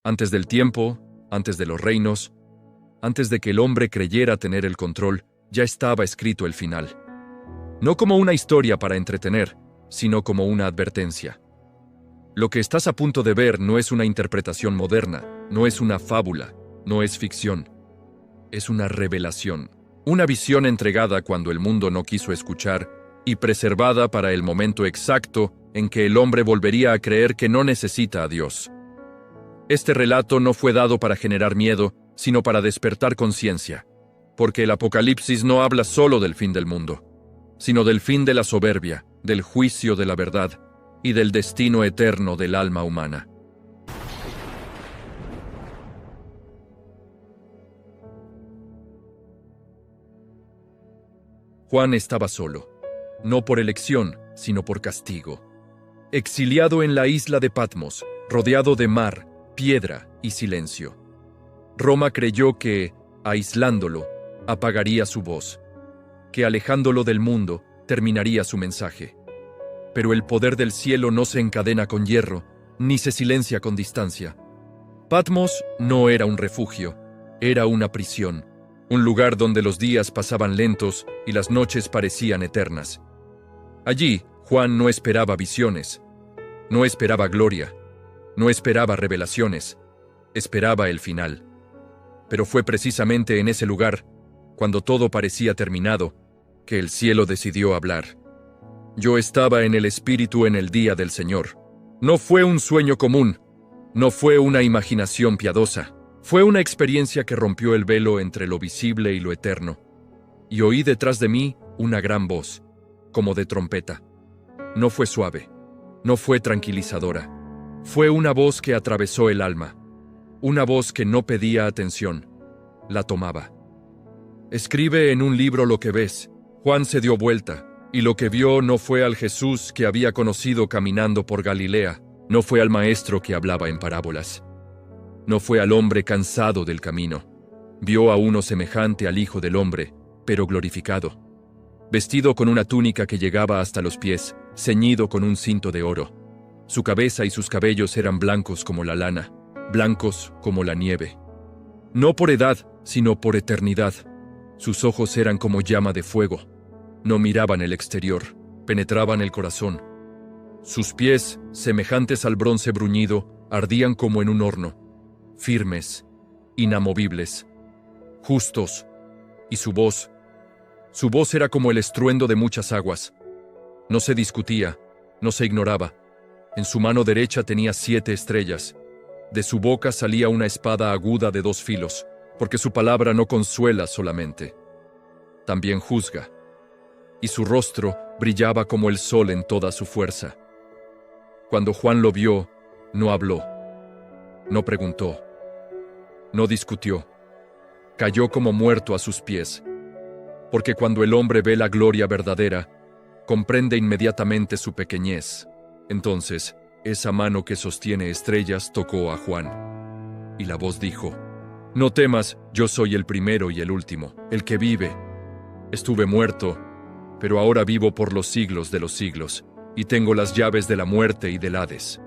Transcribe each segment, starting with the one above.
Antes del tiempo, antes de los reinos, antes de que el hombre creyera tener el control, ya estaba escrito el final. No como una historia para entretener, sino como una advertencia. Lo que estás a punto de ver no es una interpretación moderna, no es una fábula, no es ficción. Es una revelación, una visión entregada cuando el mundo no quiso escuchar y preservada para el momento exacto en que el hombre volvería a creer que no necesita a Dios. Este relato no fue dado para generar miedo, sino para despertar conciencia, porque el Apocalipsis no habla solo del fin del mundo, sino del fin de la soberbia, del juicio de la verdad y del destino eterno del alma humana. Juan estaba solo, no por elección, sino por castigo. Exiliado en la isla de Patmos, rodeado de mar, piedra y silencio. Roma creyó que, aislándolo, apagaría su voz, que alejándolo del mundo, terminaría su mensaje. Pero el poder del cielo no se encadena con hierro, ni se silencia con distancia. Patmos no era un refugio, era una prisión, un lugar donde los días pasaban lentos y las noches parecían eternas. Allí, Juan no esperaba visiones, no esperaba gloria, no esperaba revelaciones, esperaba el final. Pero fue precisamente en ese lugar, cuando todo parecía terminado, que el cielo decidió hablar. Yo estaba en el Espíritu en el día del Señor. No fue un sueño común, no fue una imaginación piadosa, fue una experiencia que rompió el velo entre lo visible y lo eterno. Y oí detrás de mí una gran voz, como de trompeta. No fue suave, no fue tranquilizadora, fue una voz que atravesó el alma, una voz que no pedía atención, la tomaba. Escribe en un libro lo que ves. Juan se dio vuelta, y lo que vio no fue al Jesús que había conocido caminando por Galilea, no fue al maestro que hablaba en parábolas, no fue al hombre cansado del camino. Vio a uno semejante al Hijo del Hombre, pero glorificado, vestido con una túnica que llegaba hasta los pies, ceñido con un cinto de oro. Su cabeza y sus cabellos eran blancos como la lana, blancos como la nieve. No por edad, sino por eternidad. Sus ojos eran como llama de fuego. No miraban el exterior, penetraban el corazón. Sus pies, semejantes al bronce bruñido, ardían como en un horno, firmes, inamovibles, justos, y su voz era como el estruendo de muchas aguas. No se discutía, no se ignoraba. En su mano derecha tenía 7 estrellas. De su boca salía una espada aguda de 2 filos, porque su palabra no consuela solamente, también juzga. Y su rostro brillaba como el sol en toda su fuerza. Cuando Juan lo vio, no habló, no preguntó, no discutió. Cayó como muerto a sus pies, porque cuando el hombre ve la gloria verdadera, comprende inmediatamente su pequeñez. Entonces, esa mano que sostiene estrellas tocó a Juan. Y la voz dijo: «No temas, yo soy el primero y el último, el que vive. Estuve muerto, pero ahora vivo por los siglos de los siglos, y tengo las llaves de la muerte y del Hades».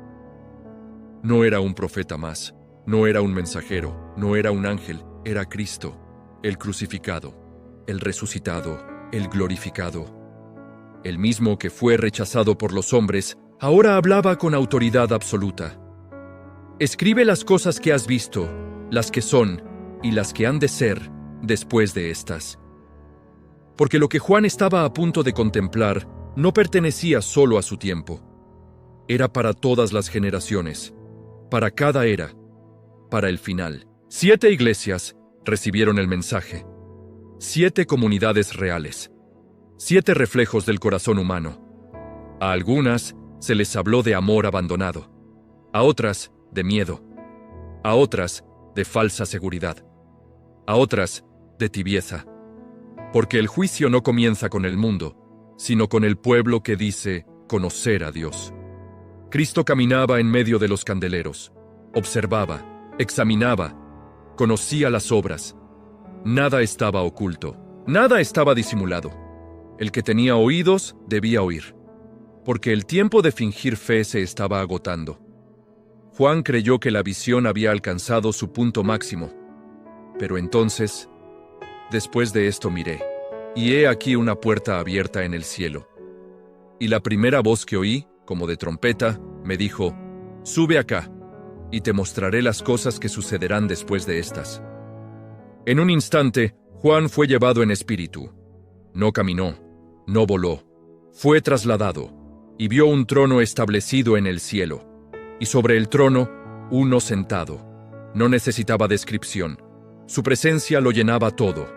No era un profeta más, no era un mensajero, no era un ángel, era Cristo, el crucificado, el resucitado, el glorificado. El mismo que fue rechazado por los hombres, ahora hablaba con autoridad absoluta. Escribe las cosas que has visto, las que son y las que han de ser después de estas. Porque lo que Juan estaba a punto de contemplar no pertenecía solo a su tiempo. Era para todas las generaciones, para cada era, para el final. 7 iglesias recibieron el mensaje. 7 comunidades reales. 7 reflejos del corazón humano. A algunas se les habló de amor abandonado, a otras de miedo, a otras de falsa seguridad, a otras de tibieza. Porque el juicio no comienza con el mundo, sino con el pueblo que dice conocer a Dios. Cristo caminaba en medio de los candeleros, observaba, examinaba, conocía las obras. Nada estaba oculto, nada estaba disimulado. El que tenía oídos debía oír, porque el tiempo de fingir fe se estaba agotando. Juan creyó que la visión había alcanzado su punto máximo. Pero entonces, después de esto miré, y he aquí una puerta abierta en el cielo. Y la primera voz que oí, como de trompeta, me dijo: «Sube acá, y te mostraré las cosas que sucederán después de estas». En un instante, Juan fue llevado en espíritu. No caminó, no voló, fue trasladado, y vio un trono establecido en el cielo, y sobre el trono, uno sentado. No necesitaba descripción. Su presencia lo llenaba todo.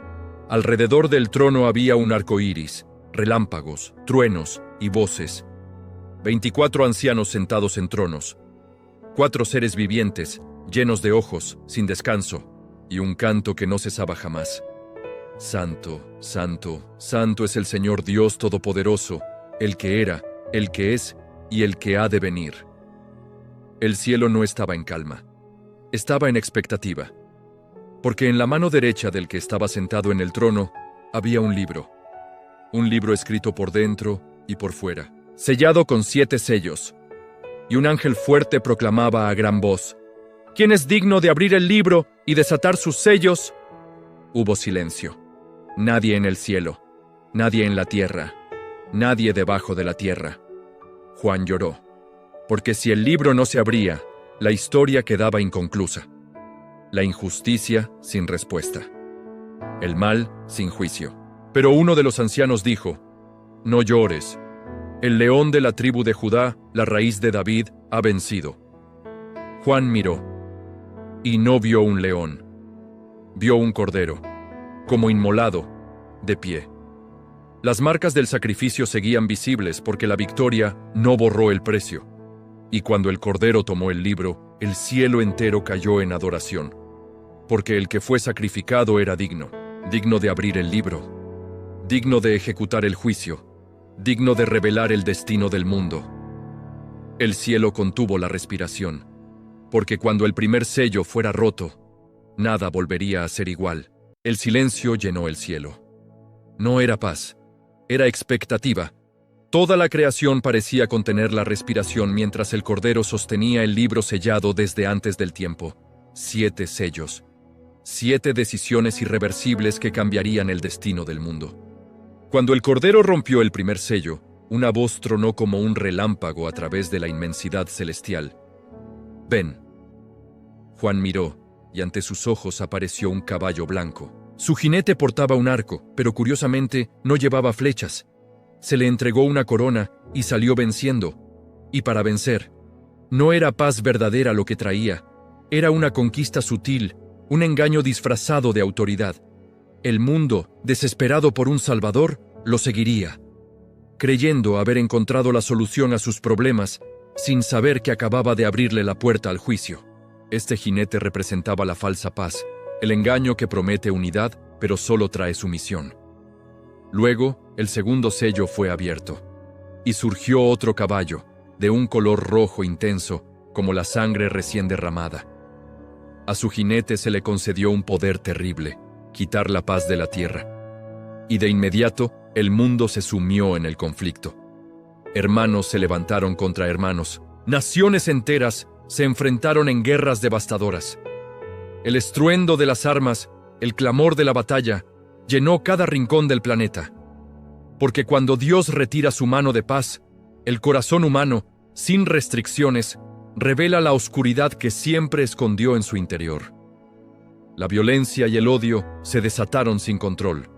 Alrededor del trono había un arco iris, relámpagos, truenos y voces. 24 ancianos sentados en tronos. 4 seres vivientes, llenos de ojos, sin descanso, y un canto que no cesaba jamás. Santo, santo, santo es el Señor Dios Todopoderoso, el que era, el que es y el que ha de venir. El cielo no estaba en calma. Estaba en expectativa. Porque en la mano derecha del que estaba sentado en el trono había un libro. Un libro escrito por dentro y por fuera, sellado con 7 sellos. Y un ángel fuerte proclamaba a gran voz: «¿Quién es digno de abrir el libro y desatar sus sellos?». Hubo silencio. Nadie en el cielo, nadie en la tierra, nadie debajo de la tierra. Juan lloró, porque si el libro no se abría, la historia quedaba inconclusa. La injusticia sin respuesta. El mal sin juicio. Pero uno de los ancianos dijo: «No llores. El león de la tribu de Judá, la raíz de David, ha vencido». Juan miró, y no vio un león. Vio un cordero, como inmolado, de pie. Las marcas del sacrificio seguían visibles porque la victoria no borró el precio. Y cuando el cordero tomó el libro, el cielo entero cayó en adoración. Porque el que fue sacrificado era digno, digno de abrir el libro, digno de ejecutar el juicio, digno de revelar el destino del mundo. El cielo contuvo la respiración, porque cuando el primer sello fuera roto, nada volvería a ser igual. El silencio llenó el cielo. No era paz, era expectativa. Toda la creación parecía contener la respiración mientras el Cordero sostenía el libro sellado desde antes del tiempo. 7 sellos. 7 decisiones irreversibles que cambiarían el destino del mundo. Cuando el Cordero rompió el primer sello, una voz tronó como un relámpago a través de la inmensidad celestial. «Ven». Juan miró, y ante sus ojos apareció un caballo blanco. Su jinete portaba un arco, pero curiosamente no llevaba flechas. Se le entregó una corona y salió venciendo. Y para vencer, no era paz verdadera lo que traía, era una conquista sutil, un engaño disfrazado de autoridad. El mundo, desesperado por un salvador, lo seguiría, creyendo haber encontrado la solución a sus problemas, sin saber que acababa de abrirle la puerta al juicio. Este jinete representaba la falsa paz, el engaño que promete unidad, pero solo trae sumisión. Luego, el segundo sello fue abierto, y surgió otro caballo, de un color rojo intenso, como la sangre recién derramada. A su jinete se le concedió un poder terrible, quitar la paz de la tierra. Y de inmediato, el mundo se sumió en el conflicto. Hermanos se levantaron contra hermanos, naciones enteras se enfrentaron en guerras devastadoras. El estruendo de las armas, el clamor de la batalla, llenó cada rincón del planeta. Porque cuando Dios retira su mano de paz, el corazón humano, sin restricciones, revela la oscuridad que siempre escondió en su interior. La violencia y el odio se desataron sin control.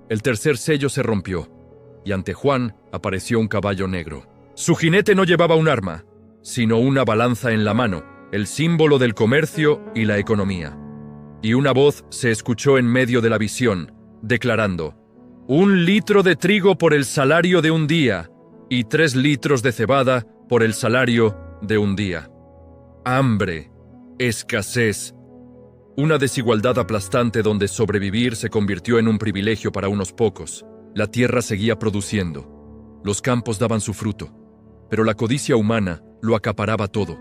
El tercer sello se rompió, y ante Juan apareció un caballo negro. Su jinete no llevaba un arma, sino una balanza en la mano, el símbolo del comercio y la economía. Y una voz se escuchó en medio de la visión, declarando: «1 litro de trigo por el salario de un día, y 3 litros de cebada por el salario de un día». Hambre, escasez, una desigualdad aplastante donde sobrevivir se convirtió en un privilegio para unos pocos. La tierra seguía produciendo, los campos daban su fruto, pero la codicia humana lo acaparaba todo.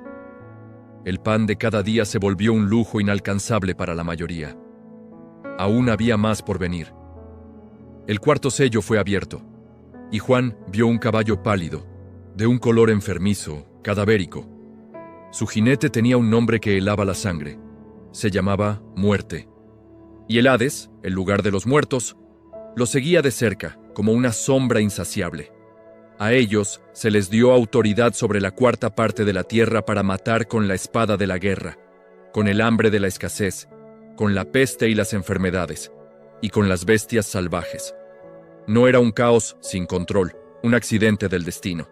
El pan de cada día se volvió un lujo inalcanzable para la mayoría. Aún había más por venir. El cuarto sello fue abierto, y Juan vio un caballo pálido, de un color enfermizo, cadavérico. Su jinete tenía un nombre que helaba la sangre. Se llamaba Muerte. Y el Hades, el lugar de los muertos, lo seguía de cerca, como una sombra insaciable. A ellos se les dio autoridad sobre la cuarta parte de la tierra para matar con la espada de la guerra, con el hambre de la escasez, con la peste y las enfermedades, y con las bestias salvajes. No era un caos sin control, un accidente del destino.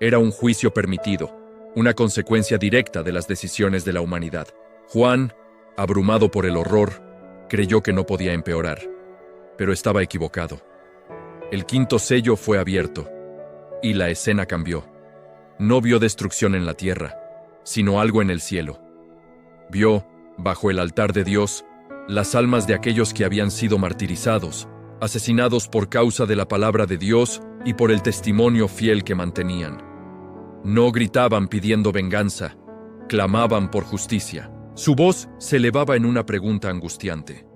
Era un juicio permitido, una consecuencia directa de las decisiones de la humanidad. Juan, abrumado por el horror, creyó que no podía empeorar, pero estaba equivocado. El quinto sello fue abierto, y la escena cambió. No vio destrucción en la tierra, sino algo en el cielo. Vio, bajo el altar de Dios, las almas de aquellos que habían sido martirizados, asesinados por causa de la palabra de Dios y por el testimonio fiel que mantenían. No gritaban pidiendo venganza, clamaban por justicia. Su voz se elevaba en una pregunta angustiante.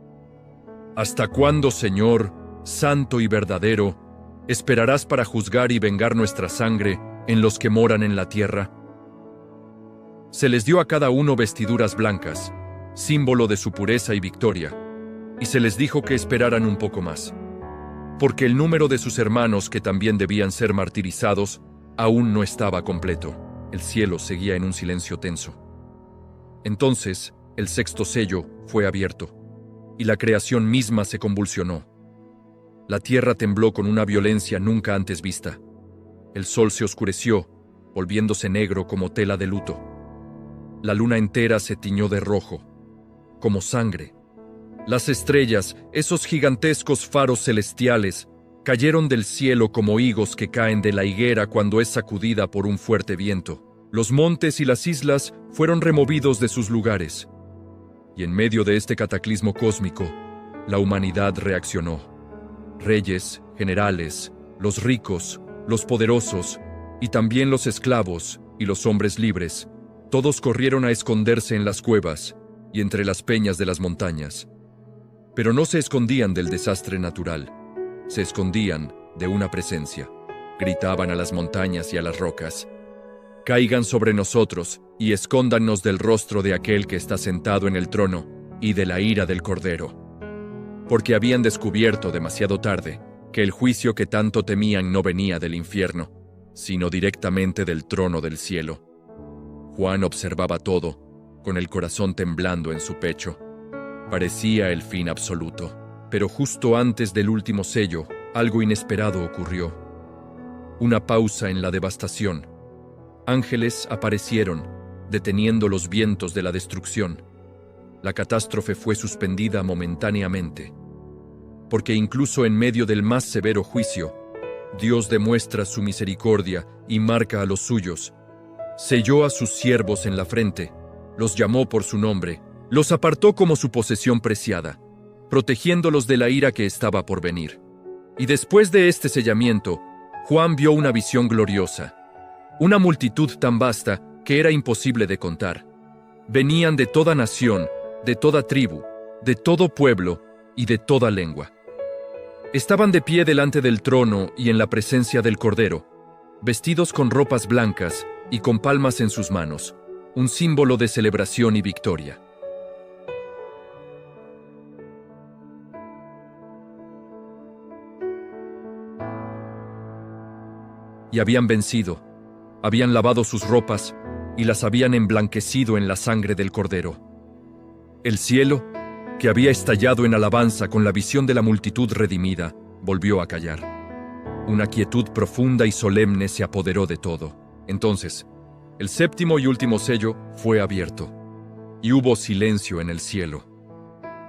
¿Hasta cuándo, Señor, santo y verdadero, esperarás para juzgar y vengar nuestra sangre en los que moran en la tierra? Se les dio a cada uno vestiduras blancas, símbolo de su pureza y victoria, y se les dijo que esperaran un poco más, porque el número de sus hermanos que también debían ser martirizados aún no estaba completo. El cielo seguía en un silencio tenso. Entonces, el sexto sello fue abierto, y la creación misma se convulsionó. La tierra tembló con una violencia nunca antes vista. El sol se oscureció, volviéndose negro como tela de luto. La luna entera se tiñó de rojo, como sangre. Las estrellas, esos gigantescos faros celestiales, cayeron del cielo como higos que caen de la higuera cuando es sacudida por un fuerte viento. Los montes y las islas fueron removidos de sus lugares. Y en medio de este cataclismo cósmico, la humanidad reaccionó. Reyes, generales, los ricos, los poderosos, y también los esclavos y los hombres libres, todos corrieron a esconderse en las cuevas y entre las peñas de las montañas. Pero no se escondían del desastre natural, se escondían de una presencia. Gritaban a las montañas y a las rocas: «Caigan sobre nosotros y escóndannos del rostro de aquel que está sentado en el trono y de la ira del Cordero». Porque habían descubierto demasiado tarde que el juicio que tanto temían no venía del infierno, sino directamente del trono del cielo. Juan observaba todo, con el corazón temblando en su pecho. Parecía el fin absoluto, pero justo antes del último sello, algo inesperado ocurrió. Una pausa en la devastación. Ángeles aparecieron, deteniendo los vientos de la destrucción. La catástrofe fue suspendida momentáneamente, porque incluso en medio del más severo juicio, Dios demuestra su misericordia y marca a los suyos. Selló a sus siervos en la frente, los llamó por su nombre, los apartó como su posesión preciada, protegiéndolos de la ira que estaba por venir. Y después de este sellamiento, Juan vio una visión gloriosa. Una multitud tan vasta que era imposible de contar. Venían de toda nación, de toda tribu, de todo pueblo y de toda lengua. Estaban de pie delante del trono y en la presencia del Cordero, vestidos con ropas blancas y con palmas en sus manos, un símbolo de celebración y victoria. Y habían vencido, habían lavado sus ropas y las habían emblanquecido en la sangre del Cordero. El cielo, que había estallado en alabanza con la visión de la multitud redimida, volvió a callar. Una quietud profunda y solemne se apoderó de todo. Entonces, el séptimo y último sello fue abierto, y hubo silencio en el cielo.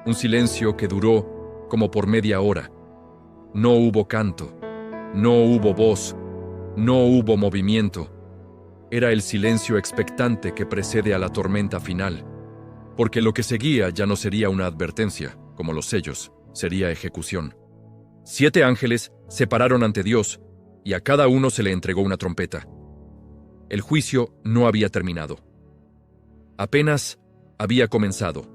Un silencio que duró como por media hora. No hubo canto, no hubo voz, no hubo movimiento. Era el silencio expectante que precede a la tormenta final, porque lo que seguía ya no sería una advertencia, como los sellos, sería ejecución. 7 ángeles se pararon ante Dios, y a cada uno se le entregó una trompeta. El juicio no había terminado. Apenas había comenzado.